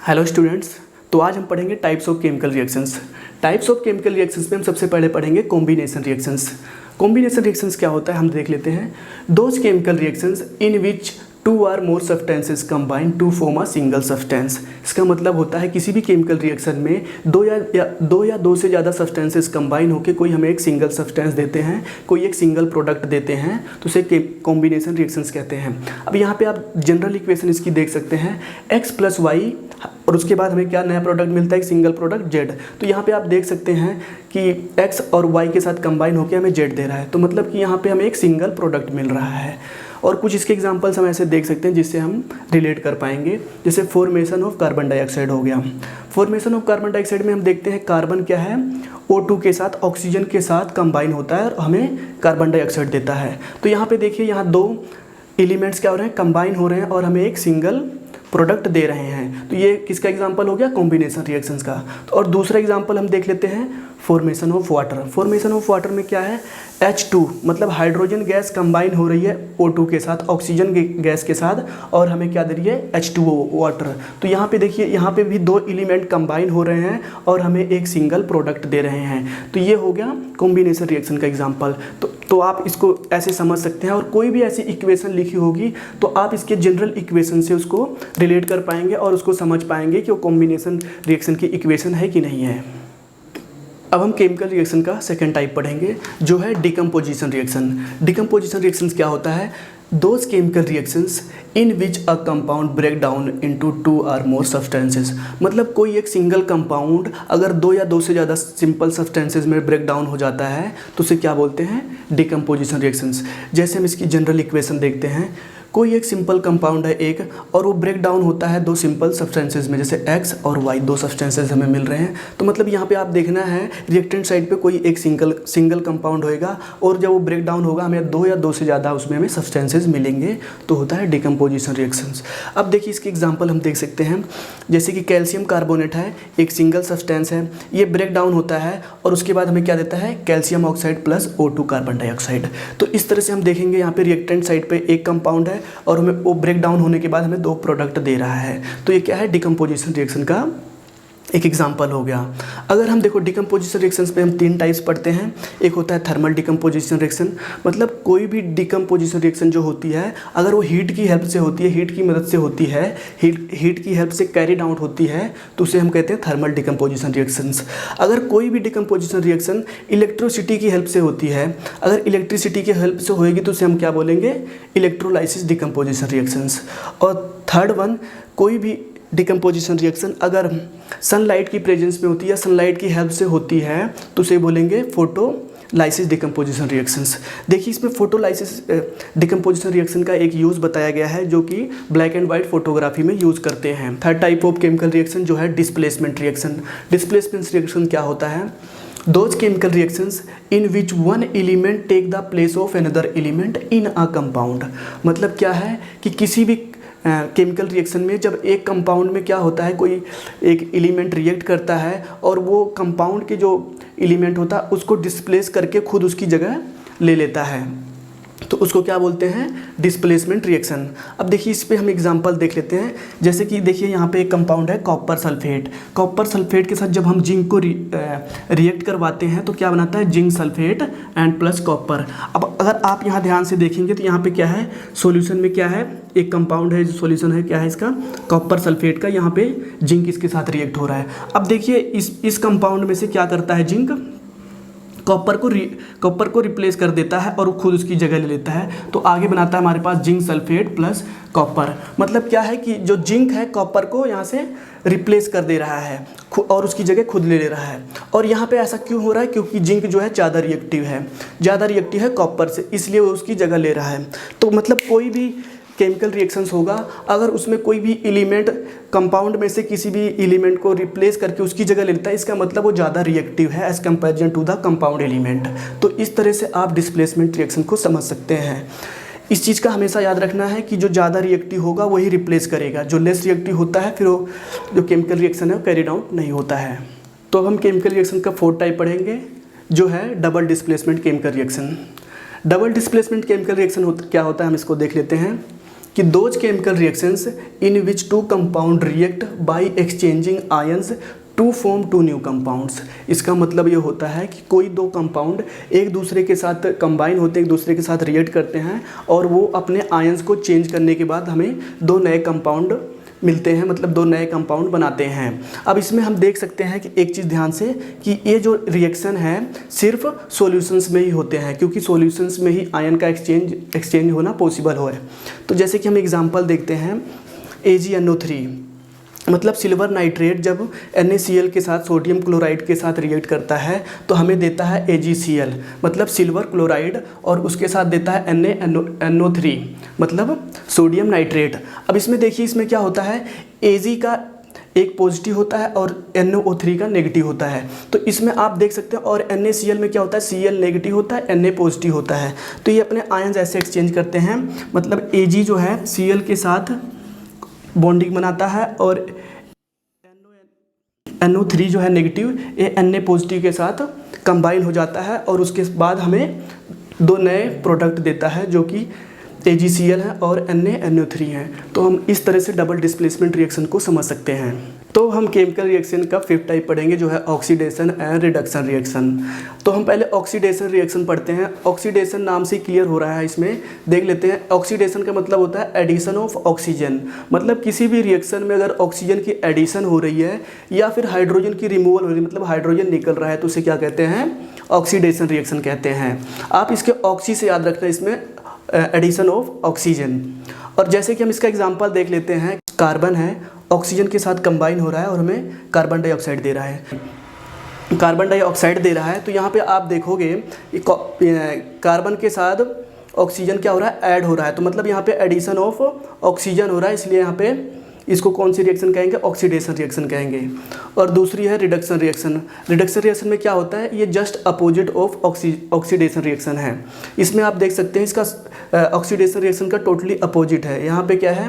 Hello students. तो आज हम पढ़ेंगे types of chemical reactions. Types of chemical reactions में हम सबसे पहले पढ़ेंगे कॉम्बिनेशन रिएक्शंस। कॉम्बिनेशन रिएक्शंस क्या होता है हम देख लेते हैं। Those chemical reactions in which two or more substances combine to form a single substance. इसका मतलब होता है किसी भी केमिकल रिएक्शन में दो से ज़्यादा सब्सटेंसेस कंबाइन होकर कोई हमें एक सिंगल सब्सटेंस देते हैं, कोई एक सिंगल प्रोडक्ट देते हैं, तो उसे कॉम्बिनेशन रिएक्शंस कहते हैं। अब यहाँ पे आप जनरल इक्वेशन इसकी देख सकते हैं, x + y और उसके बाद हमें क्या नया प्रोडक्ट मिलता है, एक सिंगल प्रोडक्ट z। तो यहाँ पे आप देख सकते हैं कि x और y के साथ कंबाइन होकर हमें z दे रहा है, तो मतलब कि यहाँ पे हमें एक सिंगल प्रोडक्ट मिल रहा है। और कुछ इसके एग्जांपल्स हम ऐसे देख सकते हैं जिससे हम रिलेट कर पाएंगे। जैसे फॉर्मेशन ऑफ कार्बन डाइऑक्साइड हो गया। फॉर्मेशन ऑफ कार्बन डाइऑक्साइड में हम देखते हैं कार्बन क्या है, O2 के साथ ऑक्सीजन के साथ कंबाइन होता है और हमें कार्बन डाइऑक्साइड देता है। तो यहाँ पे देखिए, यहाँ दो एलिमेंट्स क्या हो रहे हैं, कंबाइन हो रहे हैं और हमें एक सिंगल प्रोडक्ट दे रहे हैं। तो ये किसका एग्जांपल हो गया, कॉम्बिनेशन रिएक्शंस का। तो और दूसरा एग्जांपल हम देख लेते हैं, formation of water. Formation of water में क्या है, H2 मतलब हाइड्रोजन गैस कंबाइन हो रही है O2 के साथ, ऑक्सीजन गैस के साथ, और हमें क्या दे रही है, H2O वाटर। तो यहाँ पे देखिए, यहाँ पे भी दो एलिमेंट कंबाइन हो रहे हैं और हमें एक सिंगल प्रोडक्ट दे रहे हैं। तो ये हो गया कॉम्बिनेशन रिएक्शन का एग्जाम्पल। तो आप इसको ऐसे समझ सकते हैं, और कोई भी ऐसी इक्वेशन लिखी होगी तो आप इसके जनरल इक्वेशन से उसको रिलेट कर पाएंगे और उसको समझ पाएंगे कि वो कॉम्बिनेशन रिएक्शन की इक्वेशन है कि नहीं है। अब हम केमिकल रिएक्शन का सेकेंड टाइप पढ़ेंगे, जो है डिकम्पोजिशन रिएक्शन। डिकम्पोजिशन रिएक्शंस क्या होता है, those chemical reactions in which a compound break down into 2 और मोर सब्सटेंसेस। मतलब कोई एक सिंगल कंपाउंड अगर दो या दो से ज़्यादा सिंपल सब्सटेंसेस में ब्रेक डाउन हो जाता है तो उसे क्या बोलते हैं, डिकम्पोजिशन रिएक्शंस। जैसे हम इसकी जनरल इक्वेशन देखते हैं, कोई एक सिंपल कंपाउंड है एक, और वो ब्रेक डाउन होता है दो सिंपल सब्सटेंसेस में, जैसे x और y दो सब्सटेंसेस हमें मिल रहे हैं। तो मतलब यहाँ पे आप देखना है, रिएक्टेंट साइड पे कोई एक सिंगल कंपाउंड होएगा और जब वो ब्रेक डाउन होगा हमें दो या दो से ज़्यादा उसमें हमें सब्सटेंसेस मिलेंगे, तो होता है डिकम्पोजिशन रिएक्शंस। अब देखिए इसके एग्जाम्पल हम देख सकते हैं, जैसे कि कैल्शियम कार्बोनेट है, एक सिंगल सब्सटेंस है, ये ब्रेक डाउन होता है और उसके बाद हमें क्या देता है, calcium oxide plus O2 carbon dioxide. तो इस तरह से हम देखेंगे, यहाँ पे रिएक्टेंट साइड पे एक कंपाउंड है और हमें वो ब्रेक डाउन होने के बाद हमें दो प्रोडक्ट दे रहा है। तो ये क्या है, डिकम्पोजिशन रिएक्शन का एक एग्जाम्पल हो गया। अगर हम देखो डिकम्पोजिशन रिएक्शंस पे हम तीन टाइप्स पढ़ते हैं। एक होता है थर्मल डिकम्पोजिशन रिएक्शन, मतलब कोई भी डिकम्पोजिशन रिएक्शन जो होती है अगर वो हीट की हेल्प से होती है, हीट की मदद से होती है, हीट की हेल्प से कैरिड आउट होती है, तो उसे हम कहते हैं थर्मल डिकम्पोजिशन रिएक्शंस। अगर कोई भी डिकम्पोजिशन रिएक्शन इलेक्ट्रिसिटी की हेल्प से होती है, अगर इलेक्ट्रिसिटी की हेल्प से होएगी तो उसे हम क्या बोलेंगे, इलेक्ट्रोलाइसिस डिकम्पोजिशन रिएक्शंस। और थर्ड वन, कोई भी डिकम्पोजिशन रिएक्शन अगर सनलाइट की प्रेजेंस में होती है या सनलाइट की हेल्प से होती है तो उसे बोलेंगे फोटोलाइसिस डिकम्पोजिशन रिएक्शंस। देखिए इसमें फोटोलाइसिस डिकम्पोजिशन रिएक्शन का एक यूज़ बताया गया है जो कि ब्लैक एंड वाइट फोटोग्राफी में यूज़ करते हैं। Third type of chemical reaction जो है डिस्प्लेसमेंट रिएक्शन। डिस्प्लेसमेंट रिएक्शन क्या होता है, those chemical reactions in which one element take the place of another element in a compound. मतलब क्या है कि किसी भी केमिकल रिएक्शन में जब एक कंपाउंड में क्या होता है, कोई एक एलिमेंट रिएक्ट करता है और वो कंपाउंड के जो एलिमेंट होता है उसको डिस्प्लेस करके खुद उसकी जगह ले लेता है, तो उसको क्या बोलते हैं, डिस्प्लेसमेंट रिएक्शन। अब देखिए इस पे हम एग्जांपल देख लेते हैं। जैसे कि देखिए यहाँ पे एक कंपाउंड है कॉपर सल्फेट। कॉपर सल्फेट के साथ जब हम जिंक को रिएक्ट करवाते हैं तो क्या बनाता है, zinc sulphate and plus copper. अब अगर आप यहाँ ध्यान से देखेंगे तो यहाँ पे क्या है, सॉल्यूशन में क्या है, एक कंपाउंड है, जो सॉल्यूशन है क्या है इसका, कॉपर सल्फेट का। यहाँ पे जिंक इसके साथ रिएक्ट हो रहा है। अब देखिए इस कंपाउंड में से क्या करता है, जिंक कॉपर को रिप्लेस कर देता है और वो खुद उसकी जगह ले लेता है। तो आगे बनाता है हमारे पास जिंक सल्फेट प्लस कॉपर। मतलब क्या है कि जो जिंक है कॉपर को यहाँ से रिप्लेस कर दे रहा है और उसकी जगह खुद ले रहा है। और यहाँ पे ऐसा क्यों हो रहा है, क्योंकि जिंक जो है ज़्यादा रिएक्टिव है कॉपर से, इसलिए वो उसकी जगह ले रहा है। तो मतलब कोई भी केमिकल रिएक्शंस होगा अगर उसमें कोई भी एलिमेंट कंपाउंड में से किसी भी एलिमेंट को रिप्लेस करके उसकी जगह ले लेता है, इसका मतलब वो ज़्यादा रिएक्टिव है as comparison to the compound element. तो इस तरह से आप डिस्प्लेसमेंट रिएक्शन को समझ सकते हैं। इस चीज़ का हमेशा याद रखना है कि जो ज़्यादा रिएक्टिव होगा वही रिप्लेस करेगा, जो लेस रिएक्टिव होता है फिर वो जो केमिकल रिएक्शन है वो कैरिड आउट नहीं होता है। तो हम केमिकल रिएक्शन का फोर्थ टाइप पढ़ेंगे जो है double displacement chemical reaction. Double displacement chemical reaction क्या होता है हम इसको देख लेते हैं। कि those chemical reactions in which two compound react by exchanging ions to form two new compounds. इसका मतलब ये होता है कि कोई दो कंपाउंड एक दूसरे के साथ कंबाइन होते हैं, एक दूसरे के साथ रिएक्ट करते हैं और वो अपने आयंस को चेंज करने के बाद हमें दो नए कंपाउंड मिलते हैं, मतलब दो नए कंपाउंड बनाते हैं। अब इसमें हम देख सकते हैं कि एक चीज़ ध्यान से कि ये जो रिएक्शन है सिर्फ सॉल्यूशंस में ही होते हैं, क्योंकि सॉल्यूशंस में ही आयन का एक्सचेंज होना पॉसिबल हो है। तो जैसे कि हम एग्जांपल देखते हैं AgNO3, मतलब सिल्वर नाइट्रेट जब NaCl के साथ सोडियम क्लोराइड के साथ रिएक्ट करता है तो हमें देता है AgCl, मतलब सिल्वर क्लोराइड, और उसके साथ देता है NaNO3, मतलब सोडियम नाइट्रेट। अब इसमें देखिए इसमें क्या होता है, Ag का एक पॉजिटिव होता है और NO3 का नेगेटिव होता है। तो इसमें आप देख सकते हैं, और NaCl में क्या होता है, Cl नेगेटिव होता है, Na पॉजिटिव होता है। तो ये अपने आयन्स ऐसे एक्सचेंज करते हैं, मतलब Ag जो है Cl के साथ बॉन्डिंग बनाता है और NO3 जो है नेगेटिव ये Na पॉजिटिव के साथ कंबाइन हो जाता है और उसके बाद हमें दो नए प्रोडक्ट देता है जो कि AgCl है और NaNO3 है। तो हम इस तरह से डबल डिस्प्लेसमेंट रिएक्शन को समझ सकते हैं। तो हम केमिकल रिएक्शन का 5th टाइप पढ़ेंगे जो है ऑक्सीडेशन एंड रिडक्शन रिएक्शन। तो हम पहले ऑक्सीडेशन रिएक्शन पढ़ते हैं। ऑक्सीडेशन नाम से क्लियर हो रहा है, इसमें देख लेते हैं। ऑक्सीडेशन का मतलब होता है एडिशन ऑफ ऑक्सीजन, मतलब किसी भी रिएक्शन में अगर ऑक्सीजन की एडिशन हो रही है या फिर हाइड्रोजन की रिमूवल हो रही है, मतलब हाइड्रोजन निकल रहा है, तो उसे क्या कहते हैं, ऑक्सीडेशन रिएक्शन कहते हैं। आप इसके ऑक्सी से याद रखना, इसमें एडिशन ऑफ ऑक्सीजन। और जैसे कि हम इसका एग्जांपल देख लेते हैं, कार्बन है ऑक्सीजन के साथ कंबाइन हो रहा है और हमें कार्बन डाइऑक्साइड दे रहा है, कार्बन डाइऑक्साइड दे रहा है। तो यहाँ पे आप देखोगे कार्बन के साथ ऑक्सीजन क्या हो रहा है, ऐड हो रहा है, तो मतलब यहाँ पे एडिशन ऑफ ऑक्सीजन हो रहा है, इसलिए यहाँ पे इसको कौन सी रिएक्शन कहेंगे, ऑक्सीडेशन रिएक्शन कहेंगे। और दूसरी है रिडक्शन रिएक्शन। रिडक्शन रिएक्शन में क्या होता है, ये just opposite of oxidation reaction है। इसमें आप देख सकते हैं इसका ऑक्सीडेशन रिएक्शन का टोटली अपोजिट है। यहाँ पे क्या है,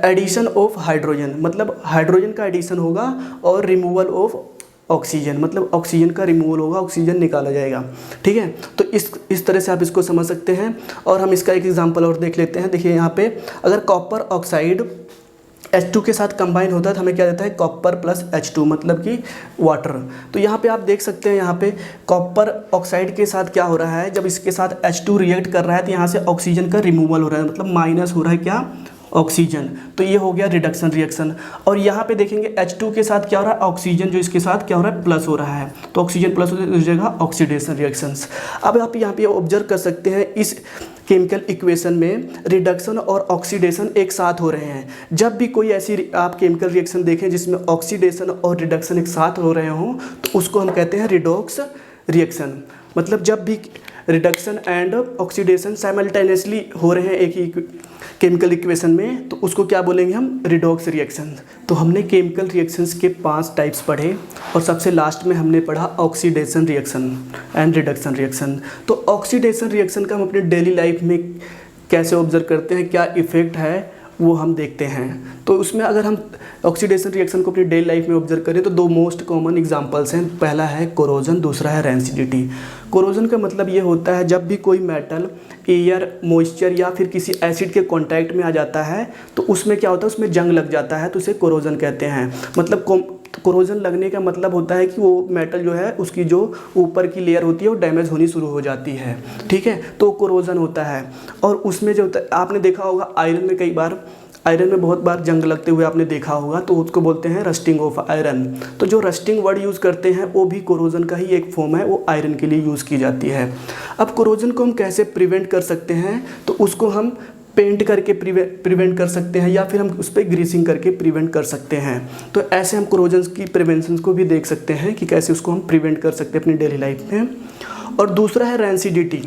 एडिशन ऑफ हाइड्रोजन, मतलब हाइड्रोजन का एडिशन होगा और रिमूवल ऑफ ऑक्सीजन, मतलब ऑक्सीजन का रिमूवल होगा, ऑक्सीजन निकाला जाएगा। ठीक है, तो इस तरह से आप इसको समझ सकते हैं। और हम इसका एक एग्जांपल और देख लेते हैं। देखिए यहाँ पे अगर कॉपर ऑक्साइड H2 के साथ कंबाइन होता है तो हमें क्या देता है, कॉपर प्लस H2, मतलब कि वाटर। तो यहाँ पे आप देख सकते हैं, यहाँ पे कॉपर ऑक्साइड के साथ क्या हो रहा है, जब इसके साथ H2 रिएक्ट कर रहा है तो यहाँ से ऑक्सीजन का रिमूवल हो रहा है, मतलब माइनस हो रहा है क्या, ऑक्सीजन। तो ये हो गया रिडक्शन रिएक्शन। और यहाँ पे देखेंगे H2 के साथ क्या हो रहा है, ऑक्सीजन जो इसके साथ क्या हो रहा है, प्लस हो रहा है, तो ऑक्सीजन प्लस हो जाएगा ऑक्सीडेशन रिएक्शंस। अब आप यहाँ पे ऑब्जर्व कर सकते हैं इस केमिकल इक्वेशन में रिडक्शन और ऑक्सीडेशन एक साथ हो रहे हैं। जब भी कोई ऐसी आप केमिकल रिएक्शन देखें जिसमें ऑक्सीडेशन और रिडक्शन एक साथ हो रहे हों तो उसको हम कहते हैं रिडॉक्स रिएक्शन। मतलब जब भी रिडक्शन एंड ऑक्सीडेशन साइमल्टेनियसली हो रहे हैं एक ही केमिकल इक्वेशन में तो उसको क्या बोलेंगे हम, रिडॉक्स रिएक्शन। तो हमने केमिकल रिएक्शंस के 5 टाइप्स पढ़े और सबसे लास्ट में हमने पढ़ा oxidation reaction and reduction reaction. तो ऑक्सीडेशन रिएक्शन का हम अपनी डेली लाइफ में कैसे ऑब्जर्व करते हैं, क्या इफ़ेक्ट है, वो हम देखते हैं। तो उसमें अगर हम ऑक्सीडेशन रिएक्शन को अपनी डेली लाइफ में ऑब्जर्व करें तो 2 मोस्ट कॉमन एग्जांपल्स हैं। पहला है कोरोजन, दूसरा है रेंसिडिटी। कोरोजन का मतलब ये होता है जब भी कोई मेटल एयर, मॉइस्चर या फिर किसी एसिड के कांटेक्ट में आ जाता है तो उसमें क्या होता है, उसमें जंग लग जाता है, तो उसे कोरोजन कहते हैं। मतलब कोरोजन लगने का मतलब होता है कि वो मेटल जो है उसकी जो ऊपर की लेयर होती है वो डैमेज होनी शुरू हो जाती है। ठीक है, तो कोरोजन होता है। और उसमें जो होता है, आपने देखा होगा आयरन में कई बार, आयरन में बहुत बार जंग लगते हुए आपने देखा होगा, तो उसको बोलते हैं रस्टिंग ऑफ आयरन। तो जो रस्टिंग वर्ड यूज़ करते हैं वो भी कोरोजन का ही एक फॉर्म है, वो आयरन के लिए यूज़ की जाती है। अब कोरोजन को हम कैसे प्रिवेंट कर सकते हैं, तो उसको हम पेंट करके प्रिवेंट कर सकते हैं या फिर हम उस पर ग्रीसिंग करके प्रिवेंट कर सकते हैं। तो ऐसे हम कोरोजन की प्रिवेंशन को भी देख सकते हैं कि कैसे उसको हम प्रिवेंट कर सकते हैं अपनी डेली लाइफ में। और दूसरा है रेंसिडिटी।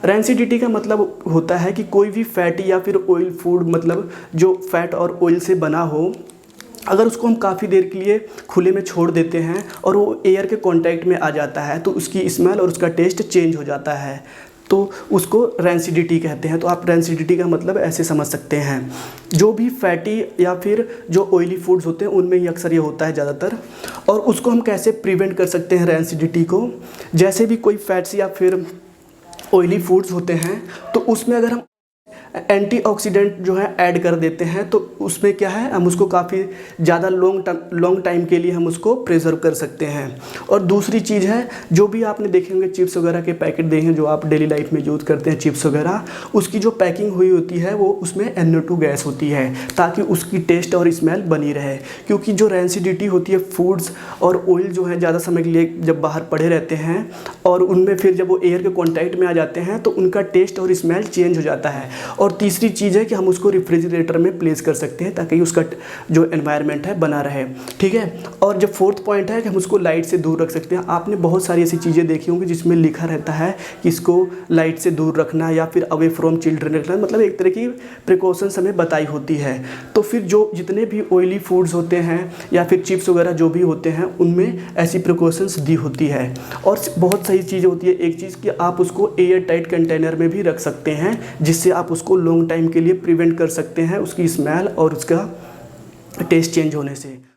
रेंसिडिटी का मतलब होता है कि कोई भी फैटी या फिर ऑयल फूड, मतलब जो फैट और ऑयल से बना हो, अगर उसको हम काफ़ी देर के लिए खुले में छोड़ देते हैं और वो एयर के कांटेक्ट में आ जाता है तो उसकी स्मेल और उसका टेस्ट चेंज हो जाता है, तो उसको रेंसिडिटी कहते हैं। तो आप रेंसिडिटी का मतलब ऐसे समझ सकते हैं, जो भी फैटी या फिर जो ऑयली फूड्स होते हैं उनमें ही अक्सर ये होता है ज़्यादातर। और उसको हम कैसे प्रिवेंट कर सकते हैं रेंसिडिटी को, जैसे भी कोई फैट्स या फिर ऑयली फूड्स होते हैं तो उसमें अगर हम एंटीऑक्सीडेंट जो है ऐड कर देते हैं, तो उसमें क्या है, हम उसको काफ़ी ज़्यादा लॉन्ग टाइम के लिए हम उसको प्रिजर्व कर सकते हैं। और दूसरी चीज़ है, जो भी आपने देखे होंगे चिप्स वगैरह के पैकेट देखें जो आप डेली लाइफ में यूज़ करते हैं चिप्स वगैरह, उसकी जो पैकिंग हुई होती है वो उसमें NO2 गैस होती है ताकि उसकी टेस्ट और स्मेल बनी रहे। क्योंकि जो रेंसिडिटी होती है फूड्स और ऑयल जो है ज़्यादा समय के लिए जब बाहर पड़े रहते हैं और उनमें फिर जब वो एयर के कॉन्टैक्ट में आ जाते हैं तो उनका टेस्ट और स्मेल चेंज हो जाता है। और तीसरी चीज़ है कि हम उसको रेफ्रिजरेटर में प्लेस कर सकते हैं ताकि उसका जो एनवायरनमेंट है बना रहे, ठीक है। और जब फोर्थ पॉइंट है कि हम उसको लाइट से दूर रख सकते हैं। आपने बहुत सारी ऐसी चीज़ें देखी होंगी जिसमें लिखा रहता है कि इसको लाइट से दूर रखना या फिर अवे फ्रॉम चिल्ड्रन रखना, मतलब एक तरह की प्रिकॉशंस हमें बताई होती है। तो फिर जो जितने भी ऑयली फूड्स होते हैं या फिर चिप्स वगैरह जो भी होते हैं उनमें ऐसी प्रिकॉशंस दी होती है। और बहुत सही चीज़ होती है एक चीज़ कि आप उसको एयर टाइट कंटेनर में भी रख सकते हैं जिससे आप उसको लॉन्ग टाइम के लिए प्रिवेंट कर सकते हैं उसकी स्मेल और उसका टेस्ट चेंज होने से।